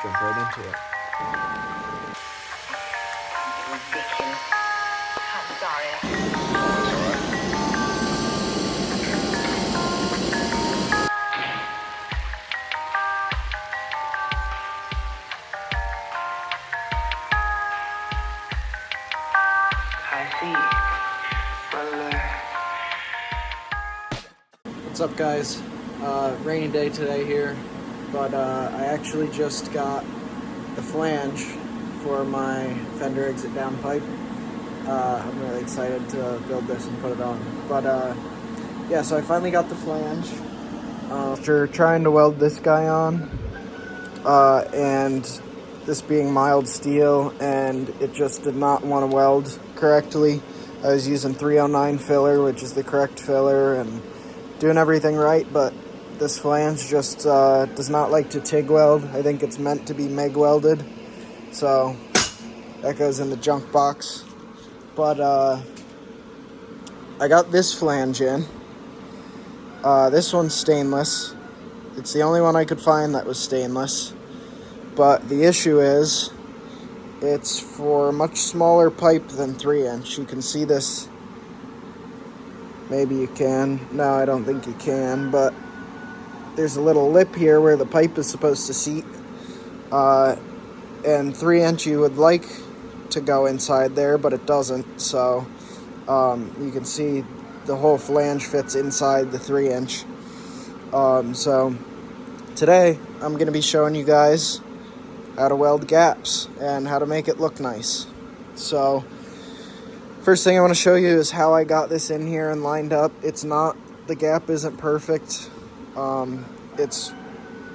jump right into it. Ridiculous. I'm sorry. What's up, guys? Rainy day today here, but I actually just got the flange for my fender exit downpipe. I'm really excited to build this and put it on. But yeah, so I finally got the flange. After trying to weld this guy on, and this being mild steel, and it just did not want to weld correctly. I was using 309 filler, which is the correct filler, and doing everything right, but this flange just does not like to TIG weld. I think it's meant to be MIG welded, so that goes in the junk box. But I got this flange in. This one's stainless. It's the only one I could find that was stainless. But the issue is, it's for a much smaller pipe than 3-inch. You can see this. Maybe you can. No, I don't think you can, but there's a little lip here where the pipe is supposed to seat. And 3-inch you would like to go inside there, but it doesn't. So you can see the whole flange fits inside the 3-inch. So today I'm going to be showing you guys how to weld gaps and how to make it look nice. So first thing I want to show you is how I got this in here and lined up. The gap isn't perfect. It's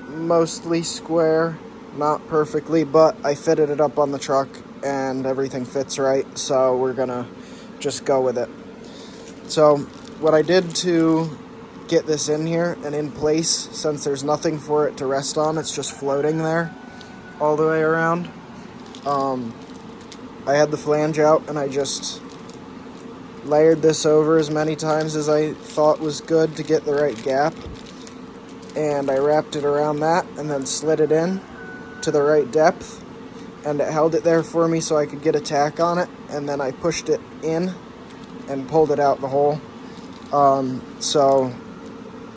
mostly square, not perfectly, but I fitted it up on the truck and everything fits right, so we're gonna just go with it. So what I did to get this in here and in place, since there's nothing for it to rest on, it's just floating there all the way around. I had the flange out and I just layered this over as many times as I thought was good to get the right gap, and I wrapped it around that and then slid it in to the right depth, and it held it there for me so I could get a tack on it, and then I pushed it in and pulled it out the hole. So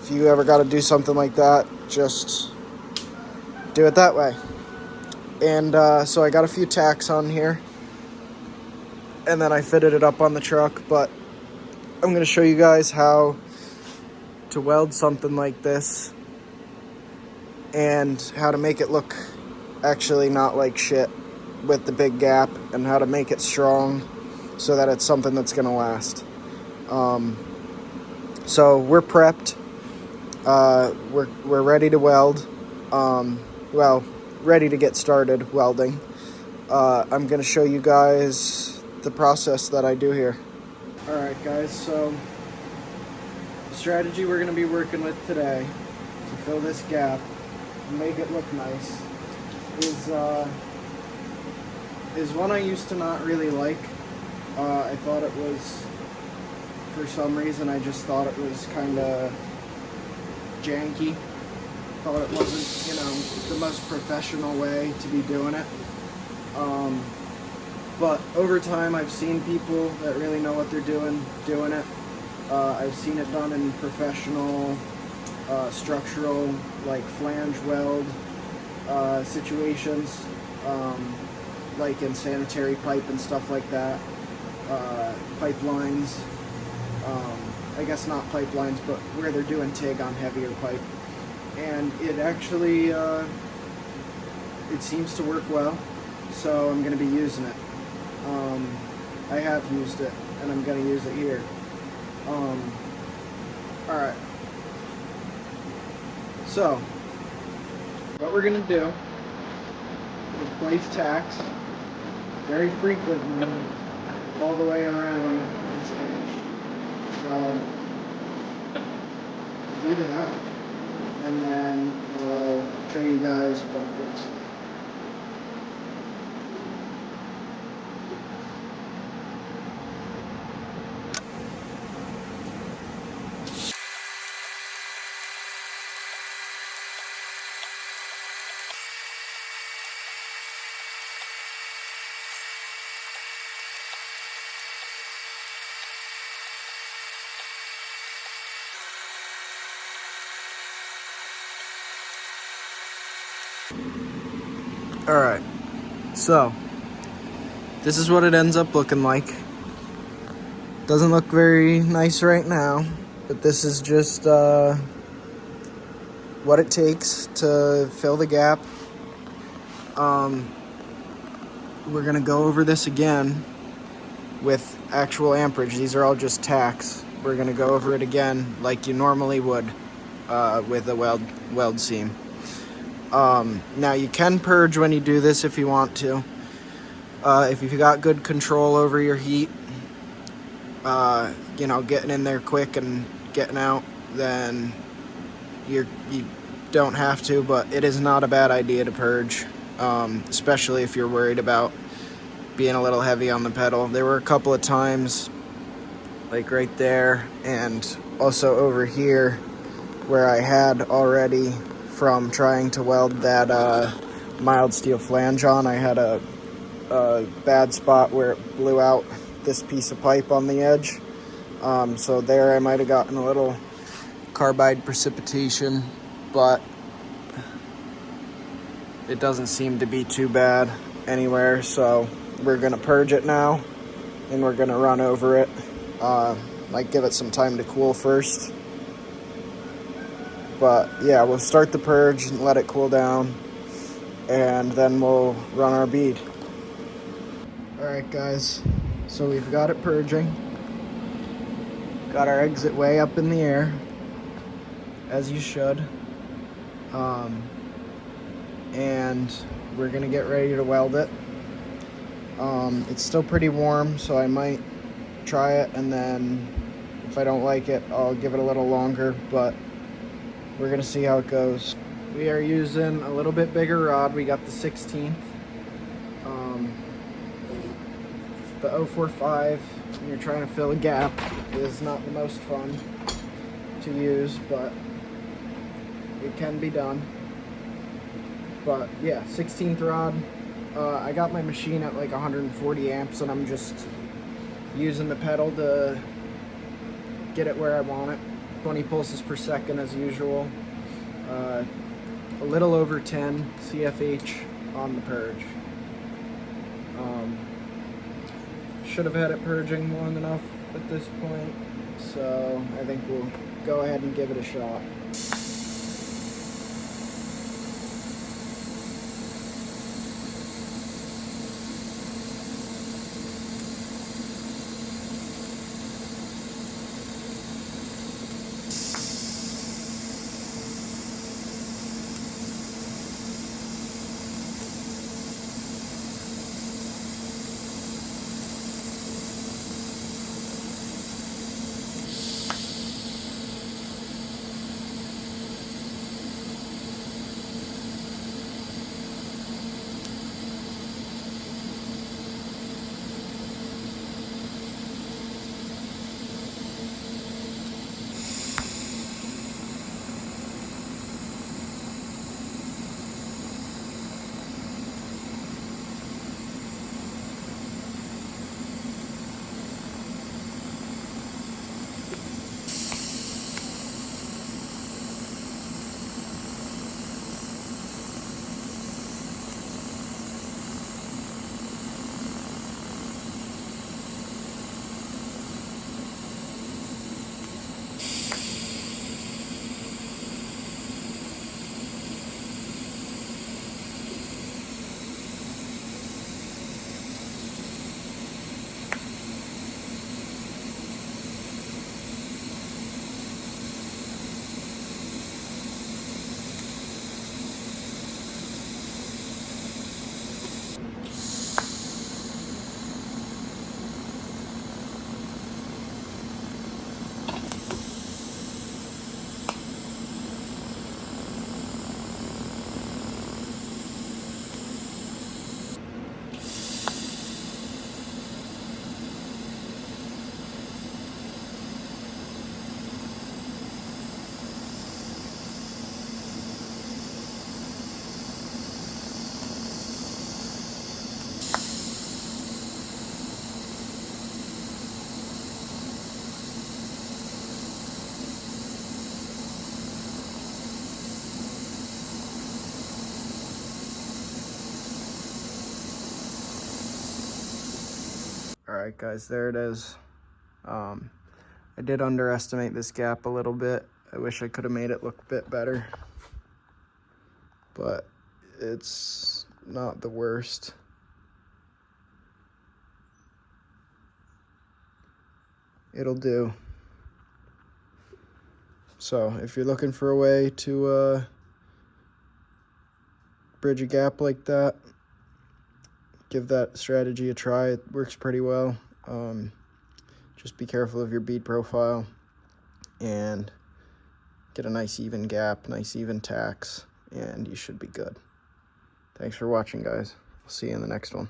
if you ever got to do something like that, just do it that way. And so I got a few tacks on here, and then I fitted it up on the truck, but I'm going to show you guys how to weld something like this and how to make it look actually not like shit with the big gap, and how to make it strong so that it's something that's going to last. So we're prepped. We're ready to weld. Well, ready to get started welding. I'm going to show you guys the process that I do here. Alright guys, so the strategy we're going to be working with today to fill this gap and make it look nice is one I used to not really like. I thought it was, for some reason, I just thought it was kind of janky. Thought it wasn't, the most professional way to be doing it. But over time, I've seen people that really know what they're doing it. I've seen it done in professional, structural, like flange weld situations, like in sanitary pipe and stuff like that. Pipelines, I guess not pipelines, but where they're doing TIG on heavier pipe. And it actually, it seems to work well, so I'm going to be using it. I have used it, and I'm going to use it here. Alright. So, what we're going to do is place tacks very frequently all the way around this edge. So, do that, and then we'll show you guys what this. Alright, so this is what it ends up looking like. Doesn't look very nice right now, but this is just what it takes to fill the gap. We're gonna go over this again with actual amperage. These are all just tacks. We're gonna go over it again like you normally would with a weld seam. Now you can purge when you do this if you want to. If you've got good control over your heat, you know, getting in there quick and getting out, then you don't have to, but it is not a bad idea to purge, especially if you're worried about being a little heavy on the pedal. There were a couple of times, like right there, and also over here, where I had already, from trying to weld that mild steel flange on, I had a bad spot where it blew out this piece of pipe on the edge. So there I might have gotten a little carbide precipitation, but it doesn't seem to be too bad anywhere. So we're gonna purge it now, and we're gonna run over it. Might give it some time to cool first. But yeah, we'll start the purge and let it cool down, and then we'll run our bead. Alright guys, so we've got it purging. Got our exit way up in the air, as you should. And we're gonna get ready to weld it. It's still pretty warm, so I might try it, and then if I don't like it, I'll give it a little longer, but we're gonna see how it goes. We are using a little bit bigger rod. We got the 16th. The 045, when you're trying to fill a gap, is not the most fun to use, but it can be done. But yeah, 16th rod. I got my machine at like 140 amps, and I'm just using the pedal to get it where I want it. 20 pulses per second as usual. A little over 10 CFH on the purge. Should have had it purging long enough at this point, so I think we'll go ahead and give it a shot. All right, guys, there it is. I did underestimate this gap a little bit. I wish I could have made it look a bit better, but it's not the worst. It'll do. So if you're looking for a way to bridge a gap like that, give that strategy a try. It works pretty well. Just be careful of your bead profile and get a nice even gap, nice even tacks, and you should be good. Thanks for watching, guys. I'll see you in the next one.